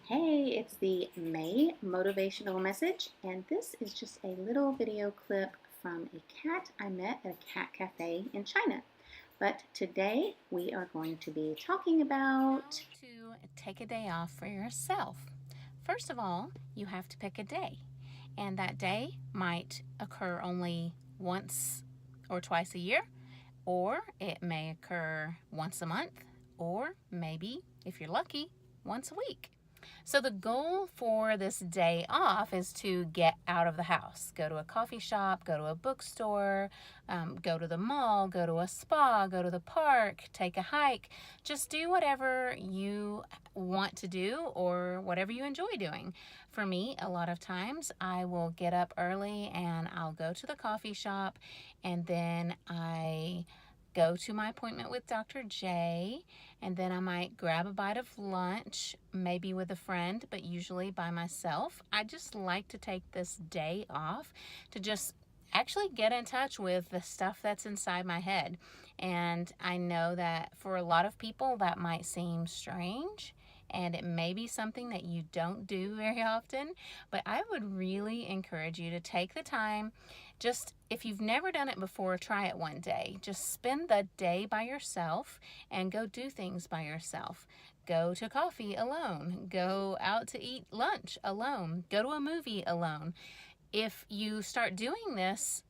Hey, it's the May motivational message, and this is just a little video clip from a cat I met at a cat cafe in China. But today we are going to be talking about How to take a day off for yourself. First of all, you have to pick a day, and that day might occur only once or twice a year, or it may occur once a month, or maybe, if you're lucky, once a week. So, the goal for this day off is to get out of the house. Go to a coffee shop, go to a bookstore, go to the mall, go to a spa, go to the park, take a hike. Just do whatever you want to do or whatever you enjoy doing. For me, a lot of times I will get up early and I'll go to the coffee shop, and then I go to my appointment with Dr. J, and then I might grab a bite of lunch, maybe with a friend, but usually by myself. I just like to take this day off to just actually get in touch with the stuff that's inside my head. And I know that for a lot of people that might seem strange, and it may be something that you don't do very often, but I would really encourage you to take the time. Just if you've never done it before, try it one day. Just spend the day by yourself and go do things by yourself. Go to coffee alone, go out to eat lunch alone, go to a movie alone. If you start doing this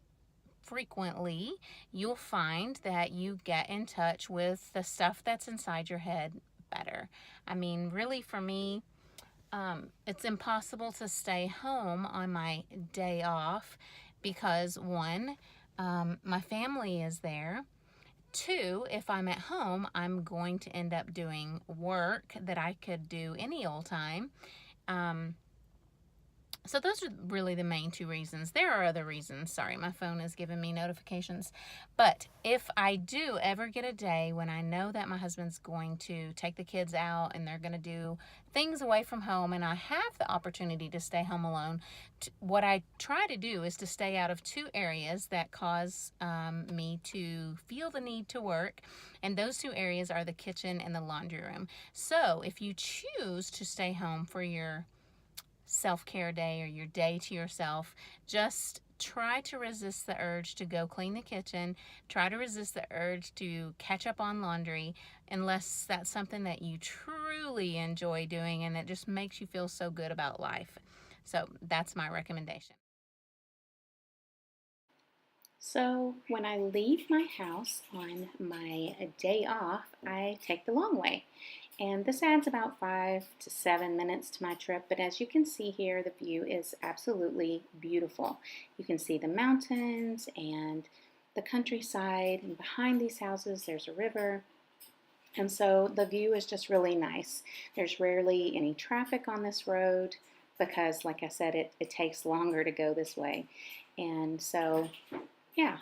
frequently, you'll find that you get in touch with the stuff that's inside your head better. I mean, really, for me, it's impossible to stay home on my day off because one, my family is there. Two, if I'm at home, I'm going to end up doing work that I could do any old time. Um, so those are really the main two reasons. There are other reasons. Sorry, my phone is giving me notifications. But if I do ever get a day when I know that my husband's going to take the kids out and they're going to do things away from home and I have the opportunity to stay home alone, what I try to do is to stay out of two areas that cause me to feel the need to work. And those two areas are the kitchen and the laundry room. So if you choose to stay home for your self-care day or your day to yourself, just try to resist the urge to go clean the kitchen. Try to resist the urge to catch up on laundry unless that's something that you truly enjoy doing and it just makes you feel so good about life. So that's my recommendation. so when I leave my house on my day off, I take the long way. And this adds about 5 to 7 minutes to my trip, but as you can see here, the view is absolutely beautiful. You can see the mountains and the countryside, and behind these houses there's a river. And so the view is just really nice. There's rarely any traffic on this road because, like I said, it takes longer to go this way. And so, yeah,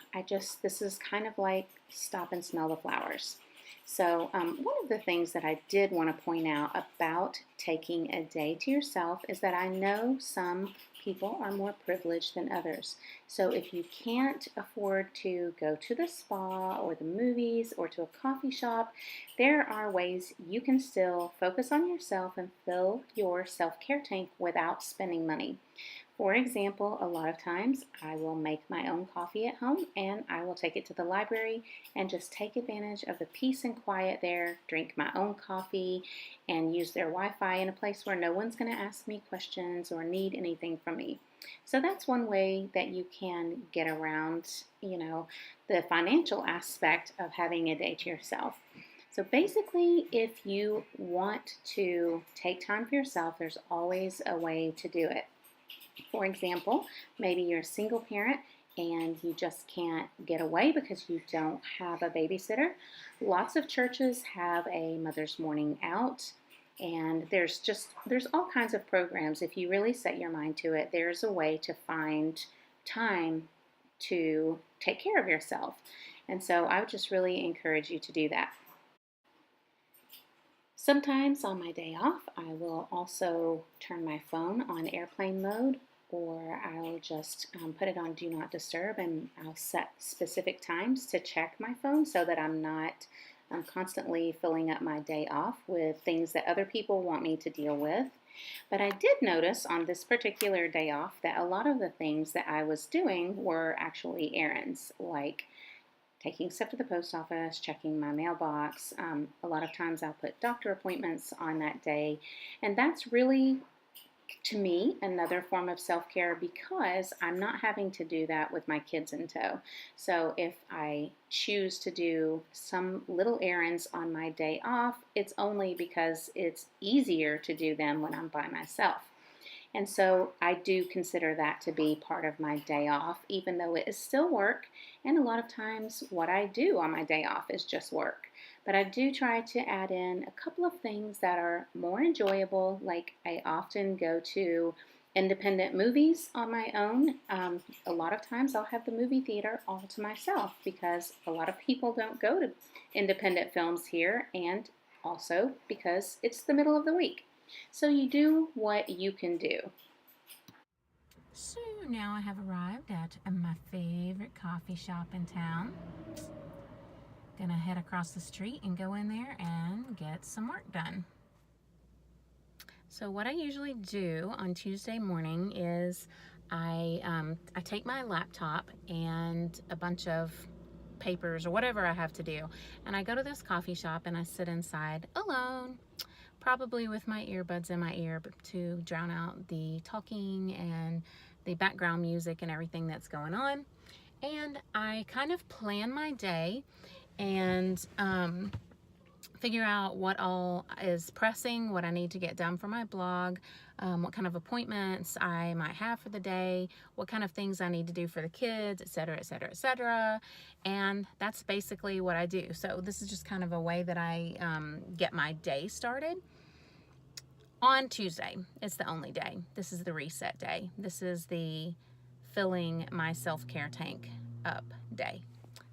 this is kind of like stop and smell the flowers. So, one of the things that I did want to point out about taking a day to yourself is that I know some people are more privileged than others. So, if you can't afford to go to the spa or the movies or to a coffee shop, there are ways you can still focus on yourself and fill your self care tank without spending money. For example, a lot of times I will make my own coffee at home and I will take it to the library and just take advantage of the peace and quiet there, drink my own coffee, and use their Wi Fi in a place where no one's going to ask me questions or need anything from me. So that's one way that you can get around, the financial aspect of having a day to yourself. So basically, if you want to take time for yourself, there's always a way to do it. For example, maybe you're a single parent and you just can't get away because you don't have a babysitter. Lots of churches have a Mother's Morning Out, and there's all kinds of programs. If you really set your mind to it, there's a way to find time to take care of yourself. And so I would just really encourage you to do that. Sometimes on my day off, I will also turn my phone on airplane mode, or I'll just put it on Do Not Disturb, and I'll set specific times to check my phone so that I'm not I'm constantly filling up my day off with things that other people want me to deal with. But I did notice on this particular day off that a lot of the things that I was doing were actually errands, like taking stuff to the post office, checking my mailbox. A lot of times I'll put doctor appointments on that day, and that's really, to me, another form of self-care because I'm not having to do that with my kids in tow. So if I choose to do some little errands on my day off, it's only because it's easier to do them when I'm by myself. And so I do consider that to be part of my day off, even though it is still work. And a lot of times, what I do on my day off is just work. But I do try to add in a couple of things that are more enjoyable, like I often go to independent movies on my own. A lot of times I'll have the movie theater all to myself because a lot of people don't go to independent films here, and also because it's the middle of the week. So you do what you can do. So now I have arrived at my favorite coffee shop in town. Gonna head across the street and go in there and get some work done. So what I usually do on Tuesday morning is I take my laptop and a bunch of papers or whatever I have to do, and I go to this coffee shop and I sit inside alone, probably with my earbuds in my ear to drown out the talking and the background music and everything that's going on. And I kind of plan my day and figure out what all is pressing, what I need to get done for my blog, what kind of appointments I might have for the day, what kind of things I need to do for the kids, etc., etc., etc. And that's basically what I do. So this is just kind of a way that I get my day started. On Tuesday, it's the only day. This is the reset day. This is the filling my self-care tank up day.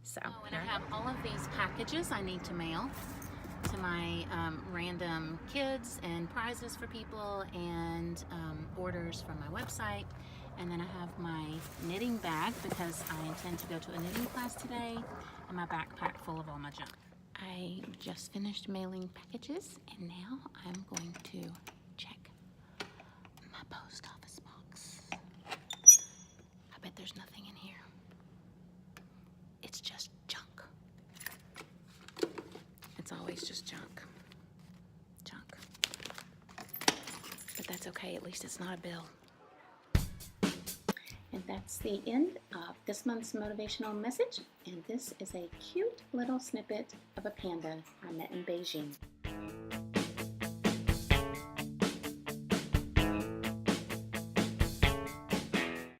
So, and I have all of these packages I need to mail to my random kids and prizes for people and orders from my website. And then I have my knitting bag because I intend to go to a knitting class today, and my backpack full of all my junk. I just finished mailing packages, and now I'm going to check my post office box. I bet there's nothing in here. It's just junk. It's always just junk. Junk. But that's okay, at least it's not a bill. And that's the end of this month's motivational message. And this is a cute little snippet of a panda I met in Beijing.